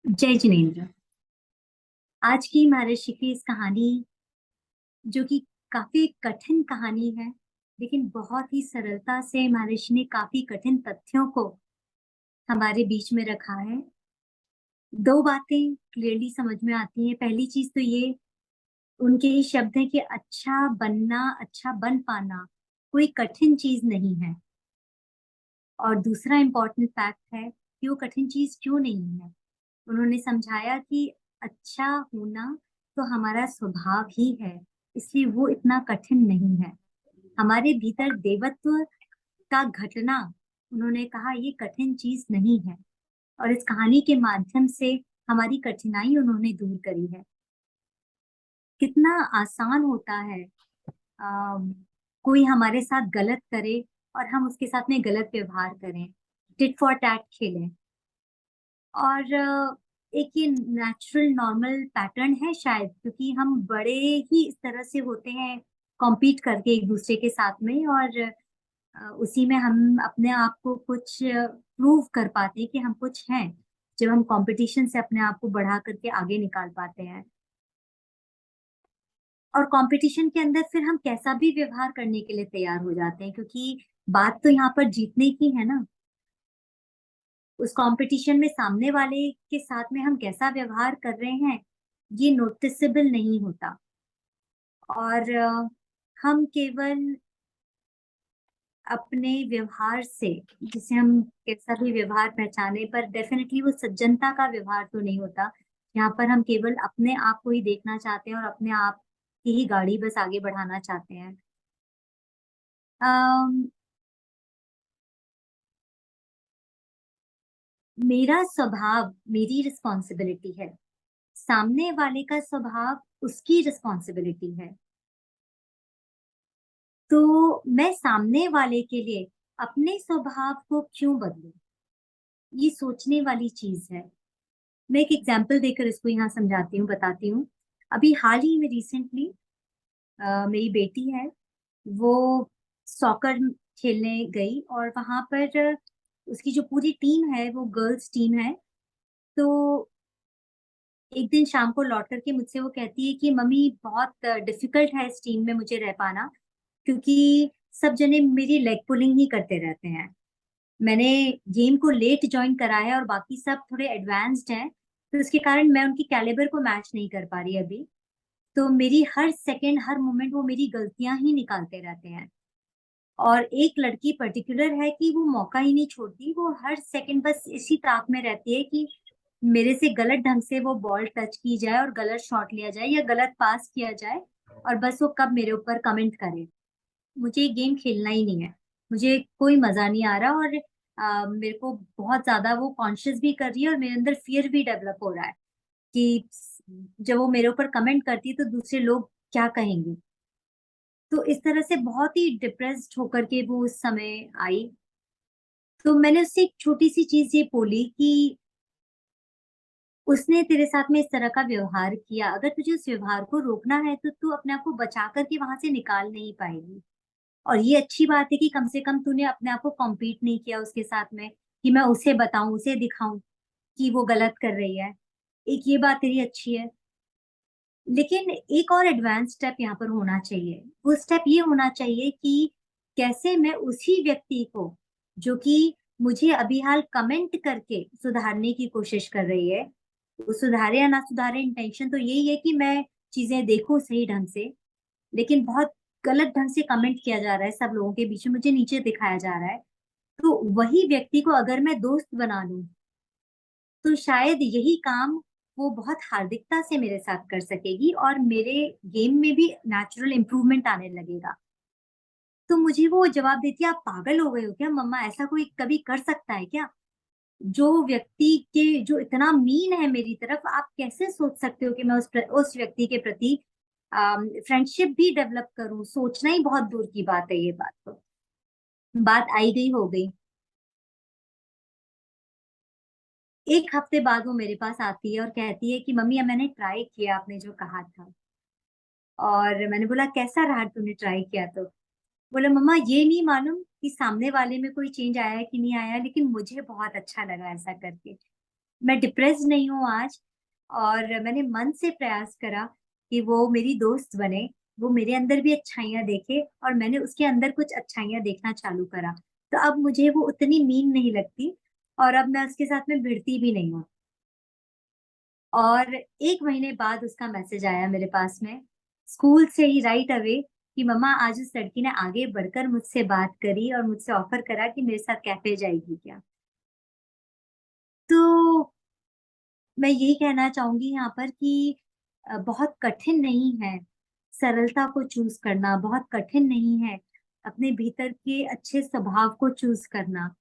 जय जिनेन्द्र। आज की महर्षि की इस कहानी, जो कि काफी कठिन कहानी है, लेकिन बहुत ही सरलता से महर्षि ने काफी कठिन तथ्यों को हमारे बीच में रखा है। दो बातें क्लियरली समझ में आती हैं। पहली चीज तो ये उनके ही शब्द हैं कि अच्छा बनना, अच्छा बन पाना कोई कठिन चीज नहीं है। और दूसरा इम्पोर्टेंट फैक्ट है कि वो कठिन चीज क्यों नहीं है। उन्होंने समझाया कि अच्छा होना तो हमारा स्वभाव ही है, इसलिए वो इतना कठिन नहीं है। हमारे भीतर देवत्व का घटना, उन्होंने कहा, ये कठिन चीज नहीं है। और इस कहानी के माध्यम से हमारी कठिनाई उन्होंने दूर करी है। कितना आसान होता है कोई हमारे साथ गलत करे और हम उसके साथ में गलत व्यवहार करें, टिट फॉर टैट खेलें। और एक ये नेचुरल नॉर्मल पैटर्न है शायद, क्योंकि हम बड़े ही इस तरह से होते हैं, कॉम्पीट करके एक दूसरे के साथ में। और उसी में हम अपने आप को कुछ प्रूव कर पाते हैं कि हम कुछ हैं, जब हम कंपटीशन से अपने आप को बढ़ा करके आगे निकाल पाते हैं। और कंपटीशन के अंदर फिर हम कैसा भी व्यवहार करने के लिए तैयार हो जाते हैं, क्योंकि बात तो यहाँ पर जीतने की है ना। उस कंपटीशन में सामने वाले के साथ में हम कैसा व्यवहार कर रहे हैं, ये नोटिसेबल नहीं होता। और हम केवल अपने व्यवहार से, जिसे हम कैसा भी व्यवहार पहचाने, पर डेफिनेटली वो सज्जनता का व्यवहार तो नहीं होता। यहाँ पर हम केवल अपने आप को ही देखना चाहते हैं और अपने आप की ही गाड़ी बस आगे बढ़ाना चाहते हैं। अम, मेरा स्वभाव मेरी रिस्पॉन्सिबिलिटी है, सामने वाले का स्वभाव उसकी रिस्पॉन्सिबिलिटी है। तो मैं सामने वाले के लिए अपने स्वभाव को क्यों बदलूं, ये सोचने वाली चीज है। मैं एक एग्जाम्पल देकर इसको यहाँ समझाती हूँ, बताती हूँ। अभी हाल ही में रिसेंटली मेरी बेटी है, वो सॉकर खेलने गई और वहां पर उसकी जो पूरी टीम है वो गर्ल्स टीम है। तो एक दिन शाम को लौट करके मुझसे वो कहती है कि मम्मी, बहुत डिफिकल्ट है इस टीम में मुझे रह पाना, क्योंकि सब जने मेरी लेग पुलिंग ही करते रहते हैं। मैंने गेम को लेट ज्वाइन करा है और बाकी सब थोड़े एडवांस्ड हैं, तो उसके कारण मैं उनकी कैलिबर को मैच नहीं कर पा रही अभी। तो मेरी हर सेकंड, हर मोमेंट वो मेरी गलतियां ही निकालते रहते हैं। और एक लड़की पर्टिकुलर है कि वो मौका ही नहीं छोड़ती, वो हर सेकंड बस इसी ताक में रहती है कि मेरे से गलत ढंग से वो बॉल टच की जाए और गलत शॉट लिया जाए या गलत पास किया जाए, और बस वो कब मेरे ऊपर कमेंट करे। मुझे ये गेम खेलना ही नहीं है, मुझे कोई मजा नहीं आ रहा। और मेरे को बहुत ज्यादा वो कॉन्शियस भी कर रही है और मेरे अंदर फियर भी डेवलप हो रहा है कि जब वो मेरे ऊपर कमेंट करती है तो दूसरे लोग क्या कहेंगे। तो इस तरह से बहुत ही डिप्रेस्ड होकर के वो उस समय आई। तो मैंने उससे एक छोटी सी चीज ये बोली कि उसने तेरे साथ में इस तरह का व्यवहार किया, अगर तुझे उस व्यवहार को रोकना है तो तू अपने आप को बचा करके वहां से निकाल नहीं पाएगी। और ये अच्छी बात है कि कम से कम तूने अपने आप को कॉम्पीट नहीं किया उसके साथ में, कि मैं उसे बताऊं, उसे दिखाऊं कि वो गलत कर रही है। एक ये बात तेरी अच्छी है। लेकिन एक और एडवांस स्टेप यहाँ पर होना चाहिए। वो स्टेप ये होना चाहिए कि कैसे मैं उसी व्यक्ति को, जो कि मुझे अभी हाल कमेंट करके सुधारने की कोशिश कर रही है, वो सुधारे या ना सुधारे, इंटेंशन तो यही है कि मैं चीजें देखूं सही ढंग से, लेकिन बहुत गलत ढंग से कमेंट किया जा रहा है, सब लोगों के बीच में मुझे नीचे दिखाया जा रहा है। तो वही व्यक्ति को अगर मैं दोस्त बना लूं, तो शायद यही काम वो बहुत हार्दिकता से मेरे साथ कर सकेगी और मेरे गेम में भी नेचुरल इम्प्रूवमेंट आने लगेगा। तो मुझे वो जवाब देती है, आप पागल हो गए हो क्या मम्मा, ऐसा कोई कभी कर सकता है क्या? जो व्यक्ति के जो इतना मीन है मेरी तरफ, आप कैसे सोच सकते हो कि मैं उस व्यक्ति के प्रति फ्रेंडशिप भी डेवलप करूं? सोचना ही बहुत दूर की बात है ये बात। तो बात आई गई हो गई। एक हफ्ते बाद वो मेरे पास आती है और कहती है कि मम्मी, अब मैंने ट्राई किया आपने जो कहा था। और मैंने बोला, कैसा रहा तूने ट्राई किया तो? बोला, मम्मा ये नहीं मालूम कि सामने वाले में कोई चेंज आया है कि नहीं आया, लेकिन मुझे बहुत अच्छा लगा ऐसा करके। मैं डिप्रेस नहीं हूँ आज, और मैंने मन से प्रयास करा कि वो मेरी दोस्त बने, वो मेरे अंदर भी अच्छाइयाँ देखे और मैंने उसके अंदर कुछ अच्छाइयाँ देखना चालू करा। तो अब मुझे वो उतनी मीन नहीं लगती और अब मैं उसके साथ में भिड़ती भी नहीं हूँ। और 1 महीने बाद उसका मैसेज आया मेरे पास में, स्कूल से ही राइट अवे, कि मम्मा आज उस लड़की ने आगे बढ़कर मुझसे बात करी और मुझसे ऑफर करा कि मेरे साथ कैफे जाएगी क्या? तो मैं यही कहना चाहूंगी यहाँ पर कि बहुत कठिन नहीं है सरलता को चूज करना, बहुत कठिन नहीं है अपने भीतर के अच्छे स्वभाव को चूज करना।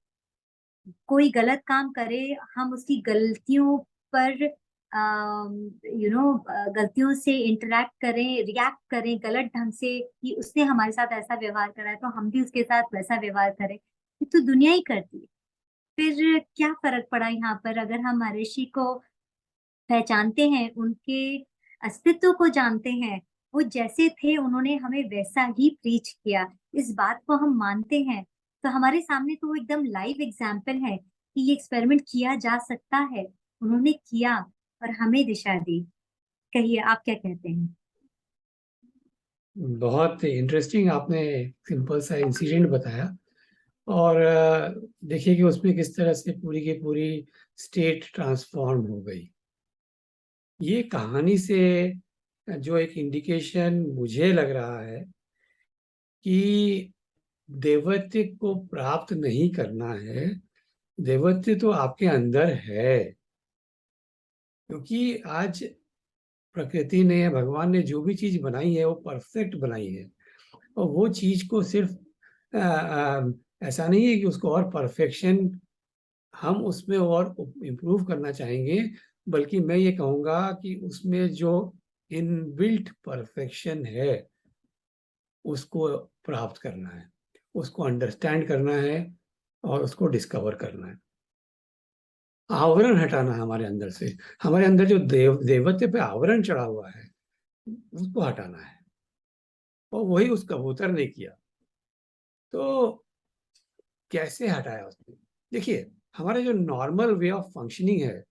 कोई गलत काम करे, हम उसकी गलतियों पर गलतियों से इंटरेक्ट करें, रिएक्ट करें गलत ढंग से कि उसने हमारे साथ ऐसा व्यवहार करा है तो हम भी उसके साथ वैसा व्यवहार करें। ये तो दुनिया ही करती है। फिर क्या फर्क पड़ा यहाँ पर, अगर हम महर्षि को पहचानते हैं, उनके अस्तित्व को जानते हैं, वो जैसे थे उन्होंने हमें वैसा ही प्रीच किया, इस बात को हम मानते हैं, तो हमारे सामने तो वो एकदम लाइव एग्जाम्पल है कि ये एक्सपेरिमेंट किया जा सकता है। उन्होंने किया और हमें दिशा दी। कहिए आप क्या कहते हैं? बहुत इंटरेस्टिंग आपने सिंपल सा इंसिडेंट बताया। और देखिए कि उसमें किस तरह से पूरी की पूरी स्टेट ट्रांसफॉर्म हो गई। ये कहानी से जो एक इंडिकेशन मुझे लग रहा है कि देवत्व को प्राप्त नहीं करना है, देवत्व तो आपके अंदर है। क्योंकि आज प्रकृति ने या भगवान ने जो भी चीज बनाई है वो परफेक्ट बनाई है। और वो चीज को सिर्फ ऐसा नहीं है कि उसको और परफेक्शन हम उसमें और इम्प्रूव करना चाहेंगे, बल्कि मैं ये कहूँगा कि उसमें जो इनबिल्ट परफेक्शन है उसको प्राप्त करना है, उसको अंडरस्टैंड करना है और उसको डिस्कवर करना है। आवरण हटाना है हमारे अंदर से। हमारे अंदर जो देवत्व पे आवरण चढ़ा हुआ है उसको हटाना है। और वही उस कबूतर ने किया। तो कैसे हटाया उसने? देखिए, हमारा जो नॉर्मल वे ऑफ फंक्शनिंग है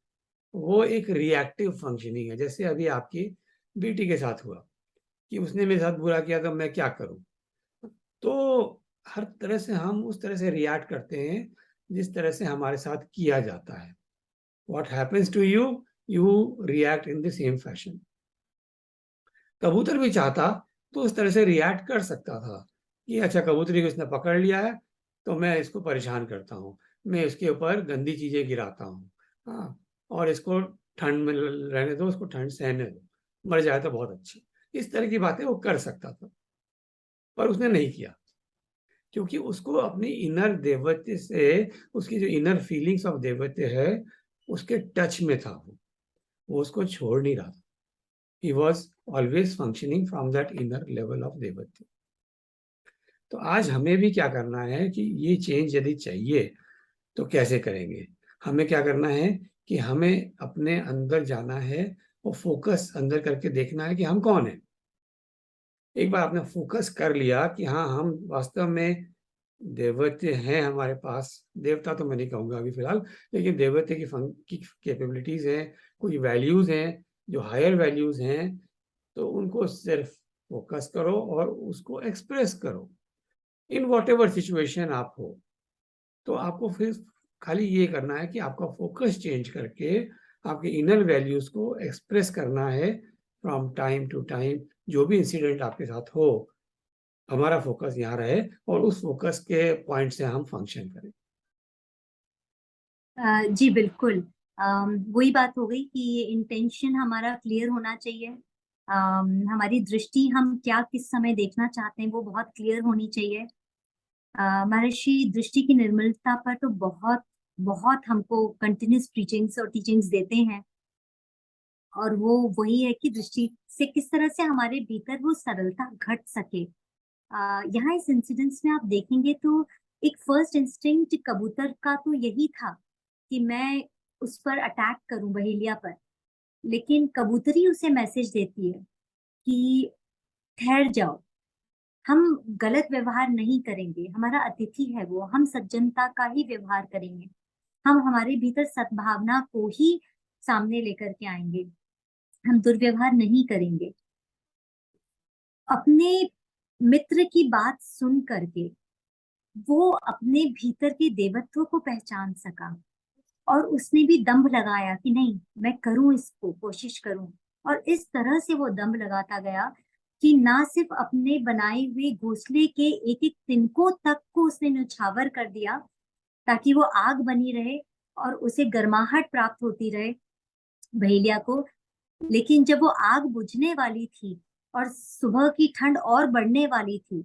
वो एक रिएक्टिव फंक्शनिंग है। जैसे अभी आपकी बेटी के साथ हुआ कि उसने मेरे साथ बुरा किया तो मैं क्या करूं। तो हर तरह से हम उस तरह से रिएक्ट करते हैं जिस तरह से हमारे साथ किया जाता है। What happens to you, you react in the same fashion. कबूतर भी चाहता तो उस तरह से रिएक्ट कर सकता था कि अच्छा, कबूतरी को इसने पकड़ लिया है तो मैं इसको परेशान करता हूँ, मैं इसके ऊपर गंदी चीजें गिराता हूँ, हाँ, और इसको ठंड में रहने दो, उसको ठंड सहने दो, मर जाए तो बहुत अच्छी। इस तरह की बातें वो कर सकता था, पर उसने नहीं किया। क्योंकि उसको अपनी इनर देवत्व से, उसकी जो इनर फीलिंग्स ऑफ देवत्व है उसके टच में था। वो उसको छोड़ नहीं रहा था। He was always functioning from that inner level of देवत्व। तो आज हमें भी क्या करना है कि ये चेंज यदि चाहिए तो कैसे करेंगे? हमें क्या करना है कि हमें अपने अंदर जाना है और फोकस अंदर करके देखना है कि हम कौन है। एक बार आपने फोकस कर लिया कि हाँ, हम वास्तव में देवत्व हैं, हमारे पास देवता तो मैं नहीं कहूँगा अभी फिलहाल, लेकिन देवत्व की कैपेबिलिटीज हैं, कुछ वैल्यूज हैं जो हायर वैल्यूज हैं, तो उनको सिर्फ फोकस करो और उसको एक्सप्रेस करो इन वॉट एवर सिचुएशन आप हो। तो आपको फिर खाली ये करना है कि आपका फोकस चेंज करके आपके इनर वैल्यूज को एक्सप्रेस करना है फ्रॉम टाइम टू टाइम। जो भी इंसिडेंट आपके साथ हो, हमारा फोकस यहाँ रहे और उस फोकस के पॉइंट से हम फंक्शन करें। जी बिल्कुल। वही बात हो गई कि ये इंटेंशन हमारा क्लियर होना चाहिए। हमारी दृष्टि, हम क्या किस समय देखना चाहते हैं वो बहुत क्लियर होनी चाहिए। महर्षि दृष्टि की निर्मलता पर तो बहुत बहुत हमको कंटिन्यूस प्रीचिंग्स और टीचिंग्स देते हैं, और वो वही है कि दृष्टि से किस तरह से हमारे भीतर वो सरलता घट सके। यहाँ इस इंसिडेंस में आप देखेंगे तो एक फर्स्ट इंस्टिंक्ट कबूतर का तो यही था कि मैं उस पर अटैक करूं, बहेलिया पर। लेकिन कबूतरी उसे मैसेज देती है कि ठहर जाओ, हम गलत व्यवहार नहीं करेंगे, हमारा अतिथि है वो, हम सज्जनता का ही व्यवहार करेंगे। हम हमारे भीतर सद्भावना को ही सामने लेकर के आएंगे, हम दुर्व्यवहार नहीं करेंगे। अपने मित्र की बात सुन करके वो अपने भीतर के देवत्व को पहचान सका और उसने भी दंभ लगाया कि नहीं, मैं करूं, इसको कोशिश करूं। और इस तरह से वो दंभ लगाता गया कि ना सिर्फ अपने बनाए हुए घोंसले के एक एक तिनकों तक को उसने न्यौछावर कर दिया ताकि वो आग बनी रहे और उसे गर्माहट प्राप्त होती रहे बहेलिया को, लेकिन जब वो आग बुझने वाली थी और सुबह की ठंड और बढ़ने वाली थी,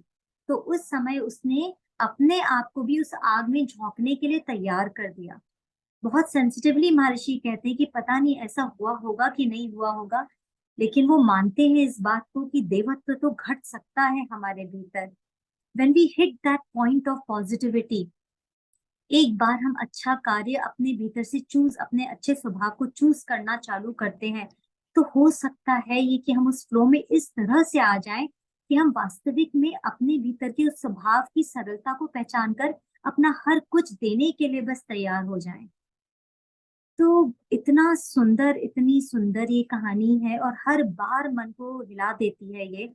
तो उस समय उसने अपने आप को भी उस आग में झोंकने के लिए तैयार कर दिया। बहुत सेंसिटिवली महर्षि कहते हैं कि पता नहीं ऐसा हुआ होगा कि नहीं हुआ होगा, लेकिन वो मानते हैं इस बात को कि देवत्व तो घट सकता है हमारे भीतर। When we hit that point of positivity, एक बार हम अच्छा कार्य अपने भीतर से चूज, अपने अच्छे स्वभाव को चूज करना चालू करते हैं, तो हो सकता है ये कि हम उस फ्लो में इस तरह से आ जाएं कि हम वास्तविक में अपने भीतर के उस स्वभाव की सरलता को पहचान कर अपना हर कुछ देने के लिए बस तैयार हो जाएं। तो इतना सुंदर, इतनी सुंदर ये कहानी है और हर बार मन को हिला देती है ये।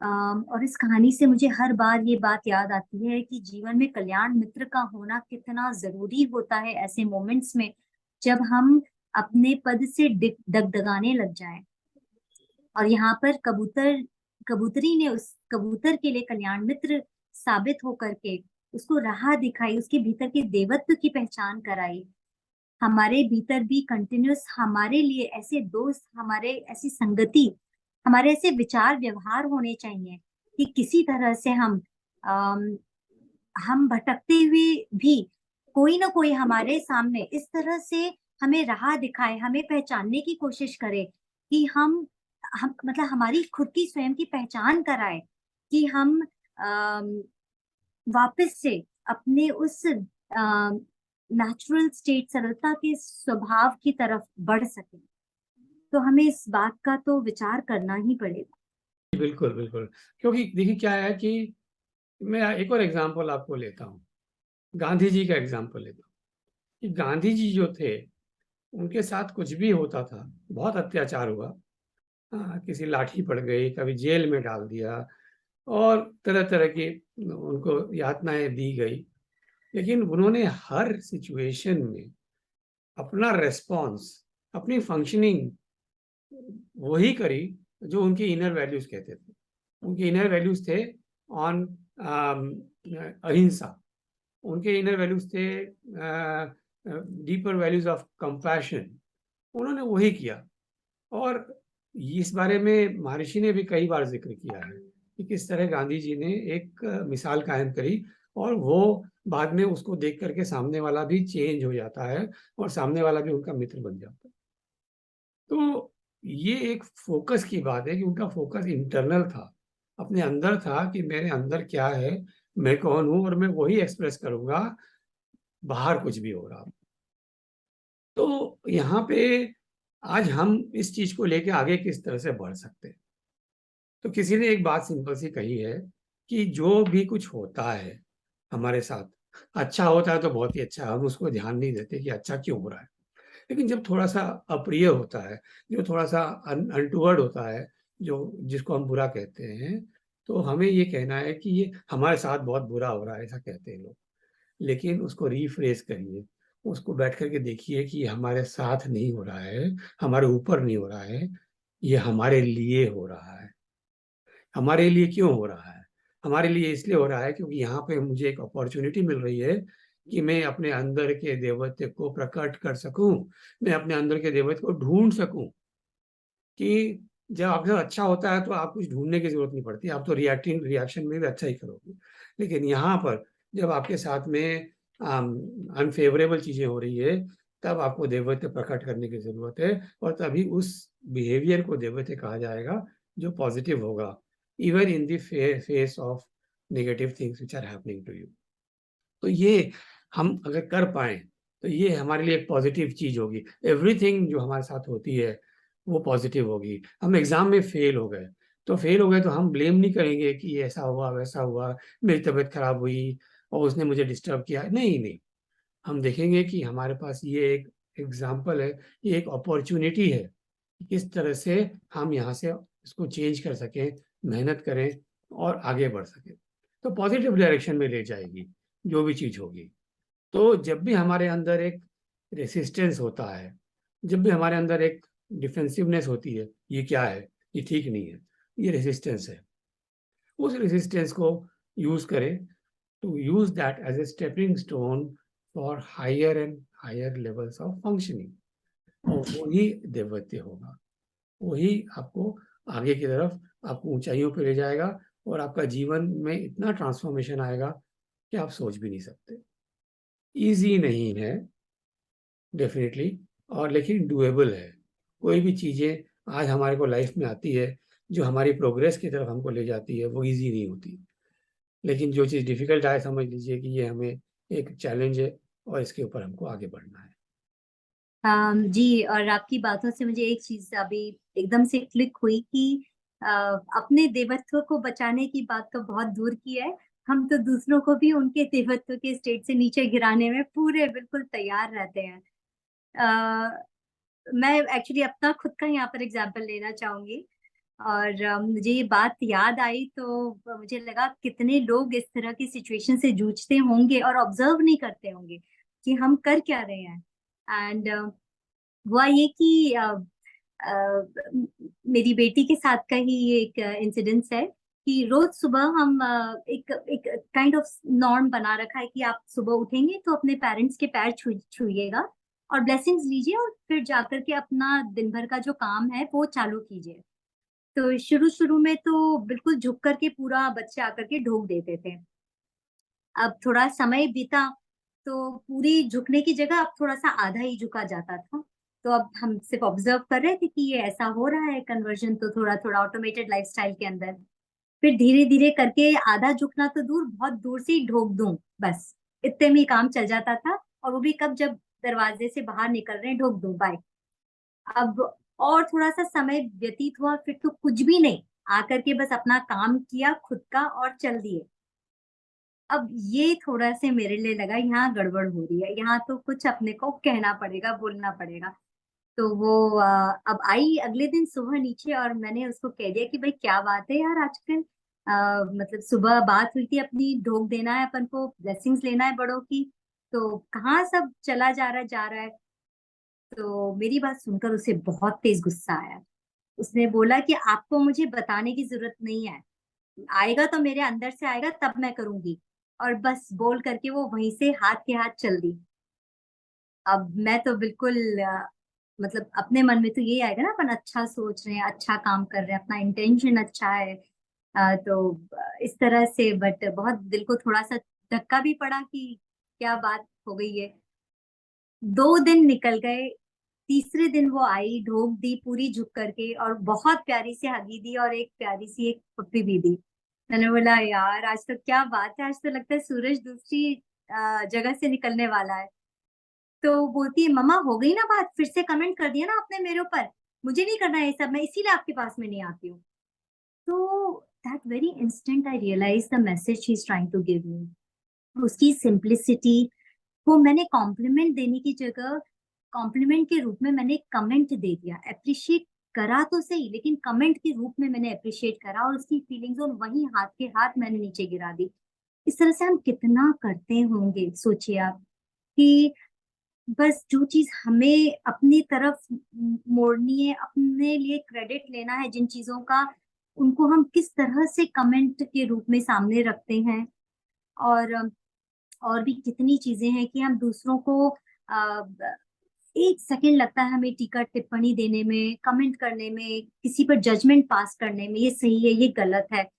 और इस कहानी से मुझे हर बार ये बात याद आती है कि जीवन में कल्याण मित्र का होना कितना जरूरी होता है ऐसे मोमेंट्स में जब हम अपने पद से डगडगाने लग जाएं। और यहाँ पर कबूतरी ने उस कबूतर के लिए कल्याण मित्र साबित होकर के उसको राह दिखाई, उसके भीतर के देवत्व की पहचान कराई। हमारे भीतर भी कंटिन्यूस हमारे लिए ऐसे दोस्त, हमारे ऐसी संगति, हमारे ऐसे विचार व्यवहार होने चाहिए कि किसी तरह से हम भटकते हुए भी कोई ना कोई हमारे सामने इस तरह से हमें राह दिखाए, हमें पहचानने की कोशिश करे कि हम मतलब हमारी खुद की स्वयं की पहचान कराए कि हम वापस से अपने उस नेचुरल स्टेट, सरलता के स्वभाव की तरफ बढ़ सके। तो हमें इस बात का तो विचार करना ही पड़ेगा। बिल्कुल बिल्कुल, क्योंकि देखिए क्या है कि मैं एक और एग्जांपल आपको लेता हूँ, गांधी जी का एग्जांपल लेता हूँ कि गांधी जी जो थे उनके साथ कुछ भी होता था, बहुत अत्याचार हुआ, किसी लाठी पड़ गई, कभी जेल में डाल दिया और तरह तरह की उनको यातनाएं दी गई, लेकिन उन्होंने हर सिचुएशन में अपना रेस्पॉन्स, अपनी फंक्शनिंग वही करी जो उनकी इनर वैल्यूज कहते थे। उनके इनर वैल्यूज थे ऑन अहिंसा, उनके इनर वैल्यूज थे डीपर वैल्यूज ऑफ कंपैशन, उन्होंने वही किया। और इस बारे में महर्षि ने भी कई बार जिक्र किया है कि किस तरह गांधी जी ने एक मिसाल कायम करी और वो बाद में उसको देख करके सामने वाला भी चेंज हो जाता है और सामने वाला भी उनका मित्र बन जाता है। तो ये एक फोकस की बात है कि उनका फोकस इंटरनल था, अपने अंदर था कि मेरे अंदर क्या है, मैं कौन हूं और मैं वही एक्सप्रेस करूंगा, बाहर कुछ भी हो रहा। तो यहाँ पे आज हम इस चीज को लेके आगे किस तरह से बढ़ सकते हैं। तो किसी ने एक बात सिंपल सी कही है कि जो भी कुछ होता है हमारे साथ, अच्छा होता है तो बहुत ही अच्छा है, हम उसको ध्यान नहीं देते कि अच्छा क्यों हो रहा है। लेकिन जब थोड़ा सा अप्रिय होता है, जो थोड़ा सा अनटूवर्ड होता है, जो जिसको हम बुरा कहते हैं, तो हमें ये कहना है कि ये हमारे साथ बहुत बुरा हो रहा है, ऐसा कहते हैं लोग। लेकिन उसको रीफ्रेज करिए, उसको बैठ करके देखिए कि ये हमारे साथ नहीं हो रहा है, हमारे ऊपर नहीं हो रहा है, ये हमारे लिए हो रहा है। हमारे लिए क्यों हो रहा है? हमारे लिए इसलिए हो रहा है क्योंकि यहाँ पे मुझे एक अपॉर्चुनिटी मिल रही है कि मैं अपने अंदर के देवत्व को प्रकट कर सकूं, मैं अपने अंदर के देवत्व को ढूंढ सकूं। कि जब आपके साथ अच्छा होता है तो आप कुछ ढूंढने की जरूरत नहीं पड़ती, आप तो रिएक्शन में भी अच्छा ही करोगे। लेकिन यहाँ पर जब आपके साथ में अनफेवरेबल चीजें हो रही है, तब आपको देवत्व प्रकट करने की जरूरत है और तभी उस बिहेवियर को देवत्व कहा जाएगा जो पॉजिटिव होगा, even in the face of negative things which are happening to you. तो ये हम अगर कर पाए तो ये हमारे लिए एक पॉजिटिव चीज होगी। एवरीथिंग जो हमारे साथ होती है वो पॉजिटिव होगी। हम एग्जाम में फेल हो गए तो हम ब्लेम नहीं करेंगे कि ऐसा हुआ वैसा हुआ, मेरी तबीयत खराब हुई और उसने मुझे डिस्टर्ब किया, नहीं नहीं। हम देखेंगे कि हमारे पास ये एक एग्जाम्पल है, ये एक अपॉर्चुनिटी है कि किस तरह से हम यहाँ से इसको चेंज कर सकें, मेहनत करें और आगे बढ़ सकें। तो पॉजिटिव डायरेक्शन में ले जाएगी जो भी चीज़ होगी। तो जब भी हमारे अंदर एक रेसिस्टेंस होता है, जब भी हमारे अंदर एक डिफेंसिवनेस होती है, ये क्या है, ये ठीक नहीं है, ये रेसिस्टेंस है, उस रेसिस्टेंस को यूज करें to use that as a stepping stone for higher and higher levels of functioning. और वही देवत्य होगा, वही आपको आगे की तरफ, आपको ऊंचाइयों पे ले जाएगा और आपका जीवन में इतना ट्रांसफॉर्मेशन आएगा कि आप सोच भी नहीं सकते। इजी नहीं है डेफिनेटली, और लेकिन डुएबल है। कोई भी चीज़ें आज हमारे को लाइफ में आती है जो हमारी प्रोग्रेस की तरफ हमको ले जाती है, वो इजी नहीं होती। लेकिन जो चीज़ डिफिकल्ट आए, समझ लीजिए कि ये हमें एक चैलेंज है और इसके ऊपर हमको आगे बढ़ना है। जी, और आपकी बातों से मुझे एक चीज अभी एकदम से क्लिक हुई कि अपने देवत्व को बचाने की बात तो बहुत दूर की है, हम तो दूसरों को भी उनके देवत्व के स्टेट से नीचे गिराने में पूरे बिल्कुल तैयार रहते हैं। अ, मैं एक्चुअली अपना खुद का यहाँ पर एग्जाम्पल लेना चाहूंगी। और मुझे ये बात याद आई तो मुझे लगा कितने लोग इस तरह की सिचुएशन से जूझते होंगे और ऑब्जर्व नहीं करते होंगे कि हम कर क्या रहे हैं। एंड हुआ ये कि मेरी बेटी के साथ का ही एक इंसिडेंस है कि रोज सुबह हम एक एक काइंड ऑफ नॉर्म बना रखा है कि आप सुबह उठेंगे तो अपने पेरेंट्स के पैर छूइएगा और ब्लेसिंग्स लीजिए और फिर जाकर के अपना दिन भर का जो काम है वो चालू कीजिए। तो शुरू शुरू में तो बिल्कुल झुक करके पूरा बच्चे आकर के ढोक देते थे। अब थोड़ा समय बीता तो पूरी झुकने की जगह अब थोड़ा सा आधा ही झुका जाता था। तो अब हम सिर्फ ऑब्जर्व कर रहे थे कि ये ऐसा हो रहा है कन्वर्जन, तो थोड़ा थोड़ा ऑटोमेटेड लाइफस्टाइल के अंदर फिर धीरे धीरे करके आधा झुकना तो दूर, बहुत दूर से ही ढोक दूं बस, इतने में ही काम चल जाता था। और वो भी कब, जब दरवाजे से बाहर निकल रहे हैं ढोक दूं, बाय। अब और थोड़ा सा समय व्यतीत हुआ, फिर तो कुछ भी नहीं, आकर के बस अपना काम किया खुद का और चल दिए। अब ये थोड़ा से मेरे लिए लगा यहाँ गड़बड़ हो रही है, यहाँ तो कुछ अपने को कहना पड़ेगा, बोलना पड़ेगा। तो वो अब आई अगले दिन सुबह नीचे और मैंने उसको कह दिया कि भाई क्या बात है यार आजकल, मतलब सुबह बात हुई थी अपनी, ढोक देना है अपन को, ब्लेसिंग्स लेना है बड़ों की, तो कहाँ सब चला जा रहा है। तो मेरी बात सुनकर उसे बहुत तेज गुस्सा आया। उसने बोला कि आपको मुझे बताने की जरूरत नहीं है, आएगा तो मेरे अंदर से आएगा तब मैं करूंगी। और बस बोल करके वो वहीं से हाथ के हाथ चल दी। अब मैं तो बिल्कुल मतलब अपने मन में तो ये आएगा ना, अपन अच्छा सोच रहे हैं, अच्छा काम कर रहे हैं, अपना इंटेंशन अच्छा है। तो इस तरह से, बट बहुत दिल को थोड़ा सा धक्का भी पड़ा कि क्या बात हो गई है। 2 दिन निकल गए, तीसरे दिन वो आई, ढोक दी पूरी झुक करके और बहुत प्यारी सी हगी दी और एक प्यारी सी एक पप्पी भी दी। मैंने बोला यार आज तो क्या बात है, आज तो लगता है सूरज दूसरी जगह से निकलने वाला है। तो बोलती है मम्मा हो गई ना बात, फिर से कमेंट कर दिया ना आपने मेरे ऊपर, मुझे नहीं करना है ये सब, मैं इसीलिए आपके पास में नहीं आती हूँ। तो that very instant I realise the message he is trying to give me. उसकी सिंप्लिसिटी को मैंने कॉम्प्लीमेंट देने की जगह कॉम्प्लीमेंट के रूप में मैंने कमेंट दे दिया, अप्रिशिएट करा तो सही, लेकिन कमेंट के रूप में मैंने अप्रिशिएट करा और उसकी फीलिंग्स और वही हाथ के हाथ मैंने नीचे गिरा दी। इस तरह से हम कितना करते होंगे, सोचिए आप, कि बस जो चीज हमें अपनी तरफ मोड़नी है, अपने लिए क्रेडिट लेना है जिन चीजों का, उनको हम किस तरह से कमेंट के रूप में सामने रखते हैं। और और भी कितनी चीजें हैं कि हम दूसरों को 1 सेकेंड लगता है हमें टीका टिप्पणी देने में, कमेंट करने में, किसी पर जजमेंट पास करने में, ये सही है ये गलत है,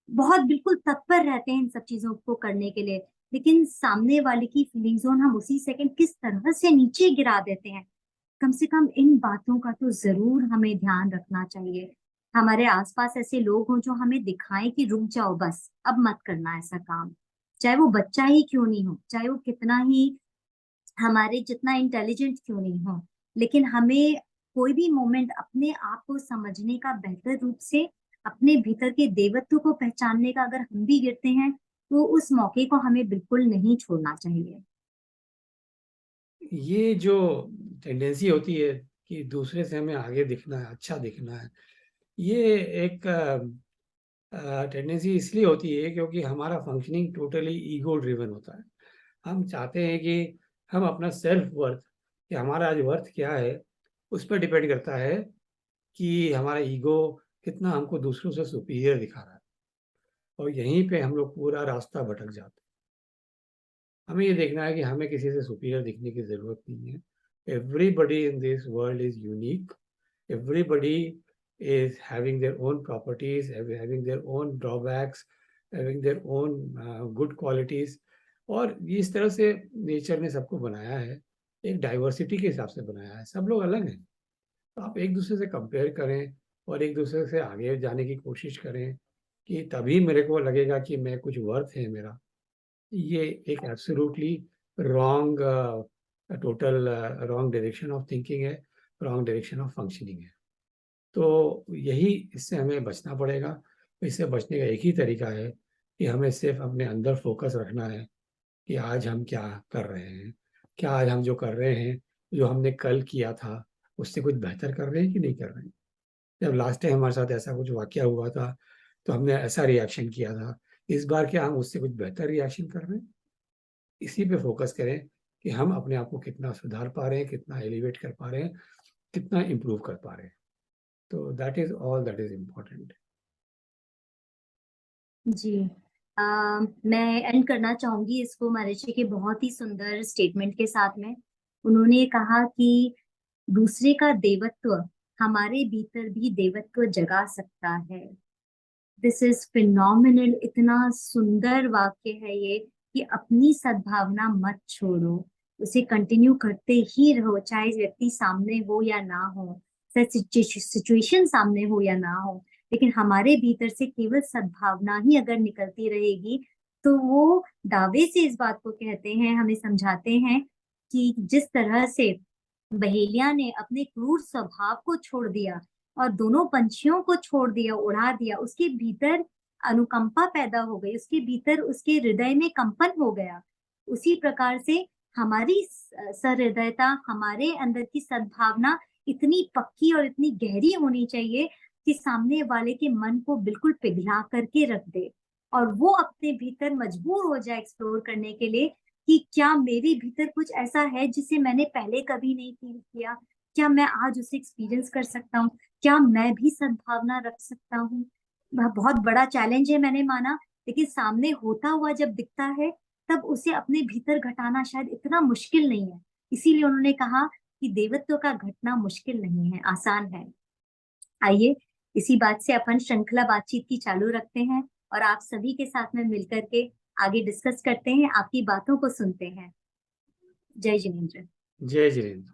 बहुत बिल्कुल तत्पर रहते हैं इन सब चीजों को करने के लिए। लेकिन सामने वाले की फीलिंग जोन हम उसी सेकंड किस तरह से नीचे गिरा देते हैं, कम से कम इन बातों का तो जरूर हमें ध्यान रखना चाहिए। हमारे आसपास ऐसे लोग हों जो हमें दिखाएं कि रुक जाओ बस, अब मत करना ऐसा काम, चाहे वो बच्चा ही क्यों नहीं हो, चाहे वो कितना ही हमारे जितना इंटेलिजेंट क्यों नहीं हो, लेकिन हमें कोई भी मोमेंट अपने आप को समझने का, बेहतर रूप से अपने भीतर के देवत्व को पहचानने का अगर हम भी गिरते हैं, तो उस मौके को हमें बिल्कुल नहीं छोड़ना चाहिए। ये जो टेंडेंसी होती है कि दूसरे से हमें आगे दिखना है, अच्छा दिखना है, ये एक टेंडेंसी इसलिए होती है क्योंकि हमारा फंक्शनिंग टोटली ईगो ड्रिवन होता है। हम चाहते हैं कि हम अपना सेल्फ वर्थ, कि हमारा आज वर्थ क्या है, उस पर डिपेंड करता है कि हमारा ईगो कितना हमको दूसरों से सुपीरियर दिखा रहा है, और यहीं पे हम लोग पूरा रास्ता भटक जाते हैं। हमें ये देखना है कि हमें किसी से सुपीरियर दिखने की जरूरत नहीं है। Everybody in this world is unique. Everybody is having their own properties, having their own drawbacks, having their own good qualities. और इस तरह से नेचर ने सबको बनाया है, एक डाइवर्सिटी के हिसाब से बनाया है, सब लोग अलग हैं। तो आप एक दूसरे से कंपेयर करें और एक दूसरे से आगे जाने की कोशिश करें, कि तभी मेरे को लगेगा कि मैं कुछ वर्थ है मेरा। ये एक absolutely wrong, total wrong direction of thinking है, रॉन्ग डायरेक्शन ऑफ फंक्शनिंग है। तो यही, इससे हमें बचना पड़ेगा। इससे बचने का एक ही तरीका है कि हमें सिर्फ अपने अंदर फोकस रखना है कि आज हम क्या कर रहे हैं, क्या आज हम जो कर रहे हैं, जो हमने कल किया था, उससे कुछ बेहतर कर रहे हैं कि नहीं कर रहे हैं। जब लास्ट टाइम हमारे साथ ऐसा कुछ वाकया हुआ था तो हमने ऐसा रिएक्शन किया था, इस बार क्या हम उससे कुछ बेहतर रिएक्शन कर रहे हैं? इसी पे फोकस करें कि हम अपने आप को कितना सुधार पा रहे हैं, कितना एलिवेट कर पा रहे हैं, कितना इम्प्रूव कर पा रहे हैं। तो that is all that is important. जी। मैं एंड करना चाहूंगी इसको महर्षि जी के बहुत ही सुंदर स्टेटमेंट के साथ में। उन्होंने कहा कि दूसरे का देवत्व हमारे भीतर भी देवत्व जगा सकता है। This is phenomenal. इतना सुंदर वाक्य है ये कि अपनी सद्भावना मत छोड़ो, उसे कंटिन्यू करते ही रहो, चाहे व्यक्ति सामने हो या ना हो, सिचुएशन सामने हो या ना हो। लेकिन हमारे भीतर से केवल सद्भावना ही अगर निकलती रहेगी, तो वो दावे से इस बात को कहते हैं, हमें समझाते हैं कि जिस तरह से बहेलिया ने अपने क्रूर स्वभाव को छोड़ दिया और दोनों पंछियों को छोड़ दिया, उड़ा दिया, उसके भीतर अनुकंपा पैदा हो गई, उसके भीतर, उसके हृदय में कंपन हो गया। उसी प्रकार से हमारी सहृदयता, हमारे अंदर की सद्भावना इतनी पक्की और इतनी गहरी होनी चाहिए कि सामने वाले के मन को बिल्कुल पिघला करके रख दे, और वो अपने भीतर मजबूर हो जाए एक्सप्लोर करने के लिए कि क्या मेरे भीतर कुछ ऐसा है जिसे मैंने पहले कभी नहीं फील किया, क्या मैं आज उसे एक्सपीरियंस कर सकता हूँ, क्या मैं भी सद्भावना रख सकता हूँ। बहुत बड़ा चैलेंज है मैंने माना, लेकिन सामने होता हुआ जब दिखता है तब उसे अपने भीतर घटाना शायद इतना मुश्किल नहीं है। इसीलिए उन्होंने कहा कि देवत्व का घटना मुश्किल नहीं है, आसान है। आइए इसी बात से अपन श्रृंखला बातचीत की चालू रखते हैं और आप सभी के साथ में मिलकर के आगे डिस्कस करते हैं, आपकी बातों को सुनते हैं। जय जिनेंद्र। जय जिनेंद्र।